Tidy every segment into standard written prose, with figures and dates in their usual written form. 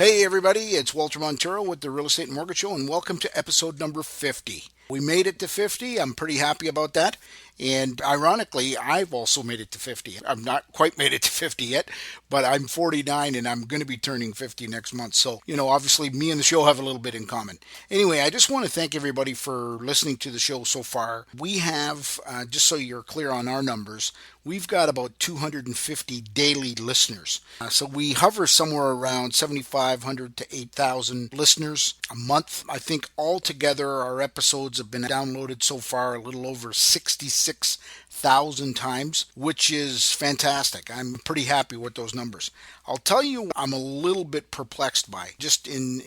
Hey everybody, it's Walter Montero with the Real Estate and Mortgage Show, and welcome to episode number 50. We made it to 50. I'm pretty happy about that. And ironically, I've also made it to 50. I've not quite made it to 50 yet, but I'm 49 and I'm going to be turning 50 next month. So, obviously me and the show have a little bit in common. Anyway, I just want to thank everybody for listening to the show so far. We have, just so you're clear on our numbers, we've got about 250 daily listeners. So we hover somewhere around 7,500 to 8,000 listeners a month. I think altogether our episodes have been downloaded so far a little over 66,000 times, which is fantastic. I'm pretty happy with those numbers. I'll tell you, I'm a little bit perplexed by just in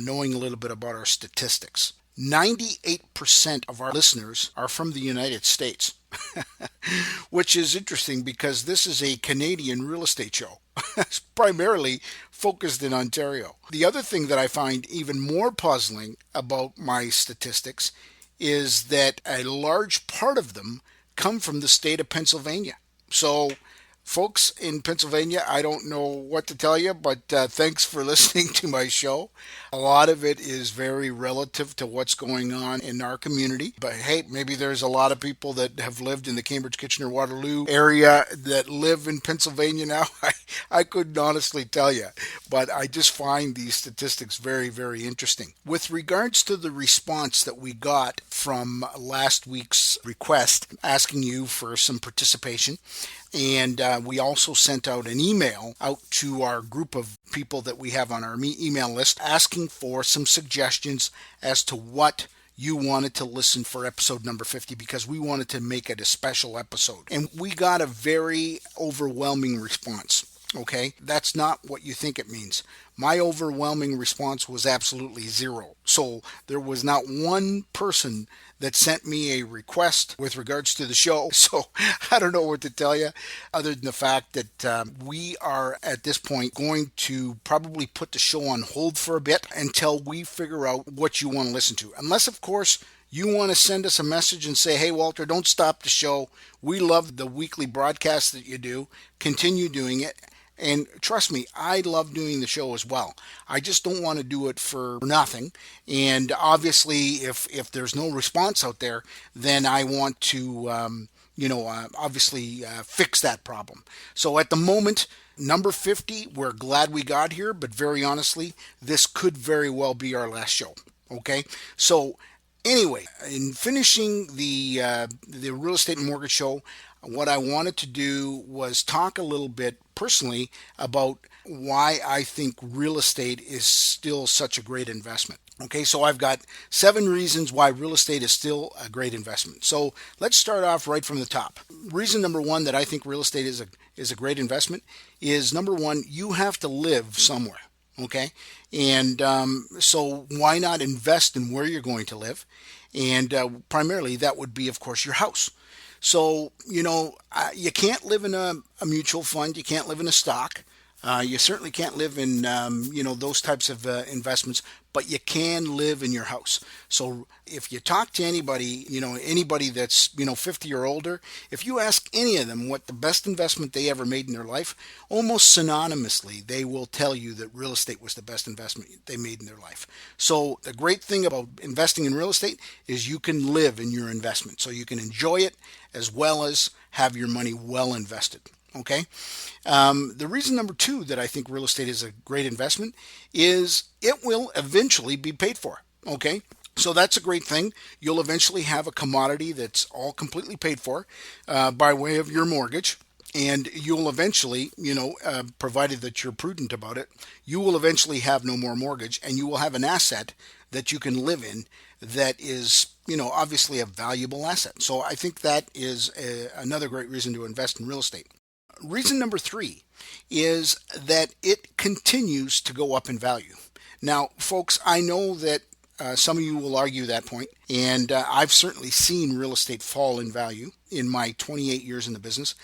knowing a little bit about our statistics. 98% of our listeners are from the United States, which is interesting because this is a Canadian real estate show. It's primarily focused in Ontario. The other thing that I find even more puzzling about my statistics is that a large part of them come from the state of Pennsylvania. So, folks in Pennsylvania, I don't know what to tell you, but thanks for listening to my show. A lot of it is very relative to what's going on in our community. But hey, maybe there's a lot of people that have lived in the Cambridge, Kitchener, Waterloo area that live in Pennsylvania now. I couldn't honestly tell you, but I just find these statistics very, very interesting. With regards to the response that we got from last week's request asking you for some participation, and we also sent out an email out to our group of people that we have on our email list asking for some suggestions as to what you wanted to listen for episode number 50 because we wanted to make it a special episode. And we got a very overwhelming response. Okay, that's not what you think it means. My overwhelming response was absolutely zero. So there was not one person that sent me a request with regards to the show. So I don't know what to tell you other than the fact that we are at this point going to probably put the show on hold for a bit until we figure out what you want to listen to. Unless, of course, you want to send us a message and say, hey, Walter, don't stop the show. We love the weekly broadcast that you do. Continue doing it. And trust me, I love doing the show as well. I just don't want to do it for nothing. And obviously, if there's no response out there, then I want to, obviously fix that problem. So at the moment, number 50, we're glad we got here. But very honestly, this could very well be our last show. Okay? So anyway, in finishing the Real Estate and Mortgage Show, what I wanted to do was talk a little bit personally about why I think real estate is still such a great investment. Okay, so I've got 7 reasons why real estate is still a great investment. So let's start off right from the top. Reason number 1 that I think real estate is a great investment is number 1, you have to live somewhere. Okay, and so why not invest in where you're going to live? And primarily that would be, of course, your house. So, you can't live in a mutual fund. You can't live in a stock. You certainly can't live in, those types of investments, but you can live in your house. So if you talk to anybody, anybody that's, 50 or older, if you ask any of them what the best investment they ever made in their life, almost synonymously, they will tell you that real estate was the best investment they made in their life. So the great thing about investing in real estate is you can live in your investment. So you can enjoy it as well as have your money well invested. Okay. The reason number 2 that I think real estate is a great investment is it will eventually be paid for. Okay. So that's a great thing. You'll eventually have a commodity that's all completely paid for by way of your mortgage. And you'll eventually, provided that you're prudent about it, you will eventually have no more mortgage and you will have an asset that you can live in that is, obviously a valuable asset. So I think that is another great reason to invest in real estate. Reason number 3 is that it continues to go up in value. Now, folks, I know that some of you will argue that point, and I've certainly seen real estate fall in value in my 28 years in the business,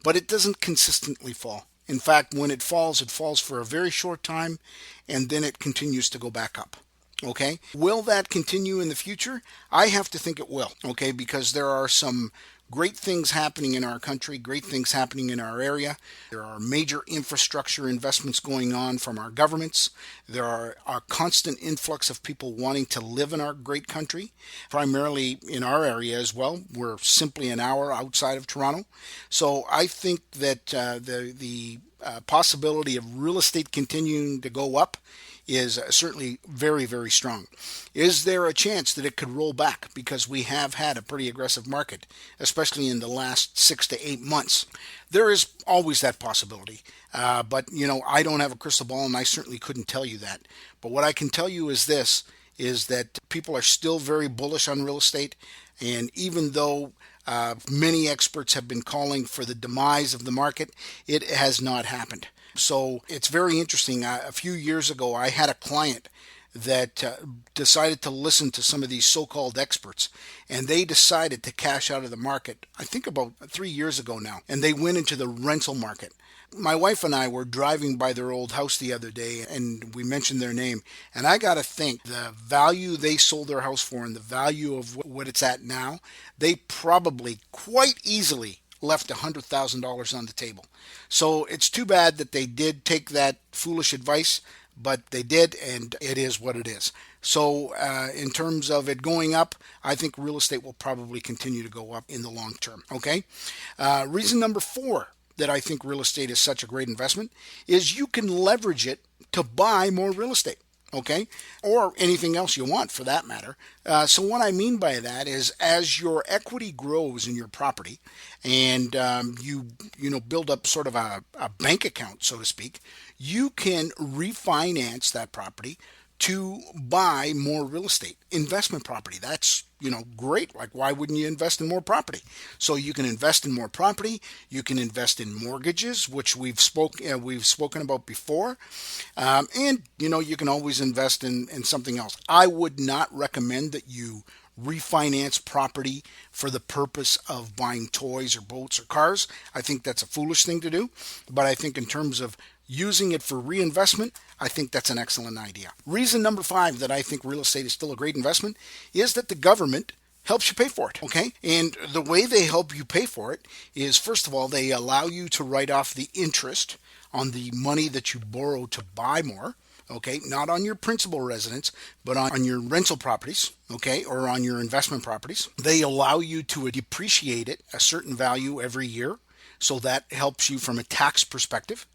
but it doesn't consistently fall. In fact, when it falls for a very short time, and then it continues to go back up. Okay, will that continue in the future? I have to think it will. Okay, because there are some great things happening in our country, great things happening in our area. There are major infrastructure investments going on from our governments. There are a constant influx of people wanting to live in our great country, primarily in our area as well. We're simply an hour outside of Toronto. So I think that the possibility of real estate continuing to go up is certainly very, very strong. Is there a chance that it could roll back? Because we have had a pretty aggressive market, especially in the last 6 to 8 months. There is always that possibility. But, I don't have a crystal ball and I certainly couldn't tell you that. But what I can tell you is this, is that people are still very bullish on real estate. And even though many experts have been calling for the demise of the market, it has not happened. So it's very interesting. A few years ago, I had a client that decided to listen to some of these so-called experts, and they decided to cash out of the market, I think about 3 years ago now, and they went into the rental market. My wife and I were driving by their old house the other day, and we mentioned their name, and I got to think the value they sold their house for and the value of what it's at now, they probably quite easily left $100,000 on the table. So it's too bad that they did take that foolish advice, but they did, and it is what it is. So in terms of it going up, I think real estate will probably continue to go up in the long term. Okay. Reason number 4 that I think real estate is such a great investment is you can leverage it to buy more real estate. Okay, or anything else you want for that matter. So what I mean by that is, as your equity grows in your property, and you build up sort of a bank account, so to speak, you can refinance that property to buy more real estate, investment property. That's great. Like, why wouldn't you invest in more property? So you can invest in more property. You can invest in mortgages, which we've spoken about before, and you can always invest in something else. I would not recommend that you refinance property for the purpose of buying toys or boats or cars. I think that's a foolish thing to do. But I think in terms of using it for reinvestment, I think that's an excellent idea. Reason number 5 that I think real estate is still a great investment is that the government helps you pay for it. Okay. And the way they help you pay for it is, first of all, they allow you to write off the interest on the money that you borrow to buy more. Okay, not on your principal residence, but on your rental properties, okay, or on your investment properties. They allow you to depreciate it a certain value every year, so that helps you from a tax perspective.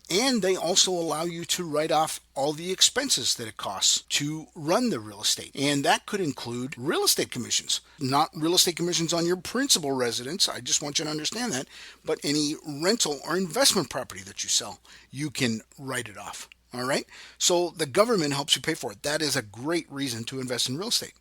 And they also allow you to write off all the expenses that it costs to run the real estate. And that could include real estate commissions, not real estate commissions on your principal residence. I just want you to understand that. But any rental or investment property that you sell, you can write it off. All right. So the government helps you pay for it. That is a great reason to invest in real estate.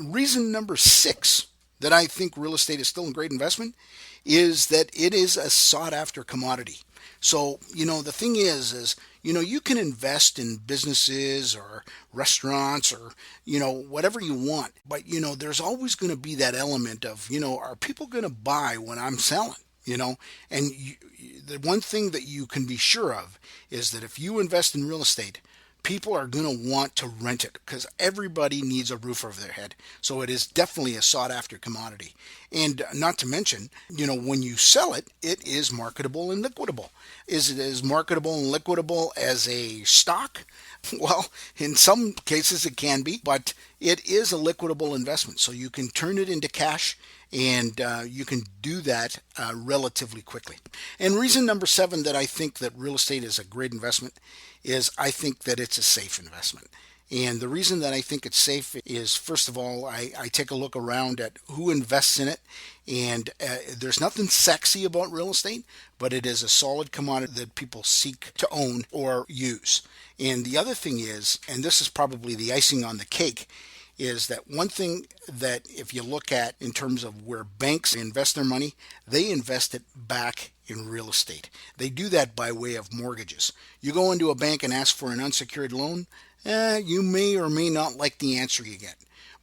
Reason number 6 that I think real estate is still a great investment is that it is a sought after commodity. So, the thing is, you can invest in businesses or restaurants or, whatever you want. But, there's always going to be that element of, are people going to buy when I'm selling? And the one thing that you can be sure of is that if you invest in real estate, people are going to want to rent it because everybody needs a roof over their head. So it is definitely a sought after commodity. And not to mention, when you sell it, it is marketable and liquidable. Is it as marketable and liquidable as a stock? Well, in some cases it can be, but it is a liquidable investment. So you can turn it into cash, and you can do that relatively quickly. And reason number 7 that I think that real estate is a great investment is I think that it's a safe investment. And the reason that I think it's safe is, first of all, I take a look around at who invests in it, and there's nothing sexy about real estate, but it is a solid commodity that people seek to own or use. And the other thing is, and this is probably the icing on the cake, is that one thing that if you look at in terms of where banks invest their money, they invest it back in real estate. They do that by way of mortgages. You go into a bank and ask for an unsecured loan, you may or may not like the answer you get.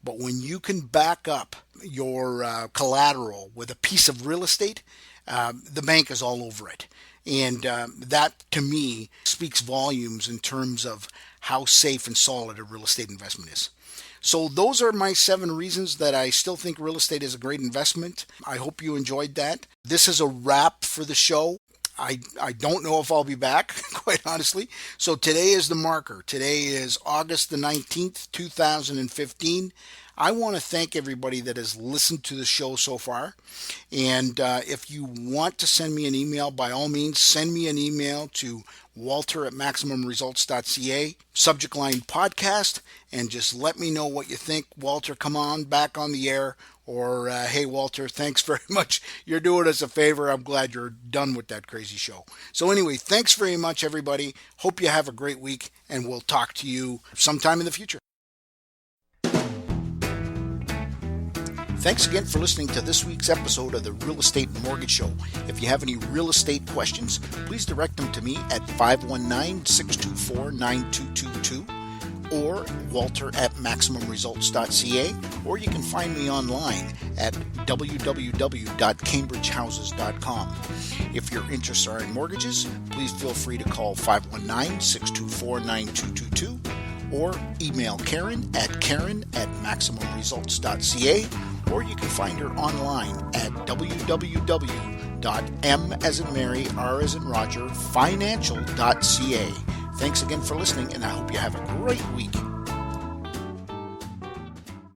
But when you can back up your collateral with a piece of real estate, the bank is all over it. And that, to me, speaks volumes in terms of how safe and solid a real estate investment is. So those are my 7 reasons that I still think real estate is a great investment. I hope you enjoyed that. This is a wrap for the show. I don't know if I'll be back, quite honestly. So today is the marker. Today is August the 19th, 2015. I want to thank everybody that has listened to the show so far. And if you want to send me an email, by all means, send me an email to walter@maximumresults.ca, subject line podcast, and just let me know what you think. Walter, come on back on the air. Or, hey, Walter, thanks very much. You're doing us a favor. I'm glad you're done with that crazy show. So anyway, thanks very much, everybody. Hope you have a great week, and we'll talk to you sometime in the future. Thanks again for listening to this week's episode of the Real Estate Mortgage Show. If you have any real estate questions, please direct them to me at 519-624-9222 or walter@maximumresults.ca, or you can find me online at www.cambridgehouses.com. If your interests are in mortgages, please feel free to call 519-624-9222 or email Karen@maximumresults.ca, or you can find her online at www.m as in Mary, R as in Roger, financial.ca. Thanks again for listening, and I hope you have a great week.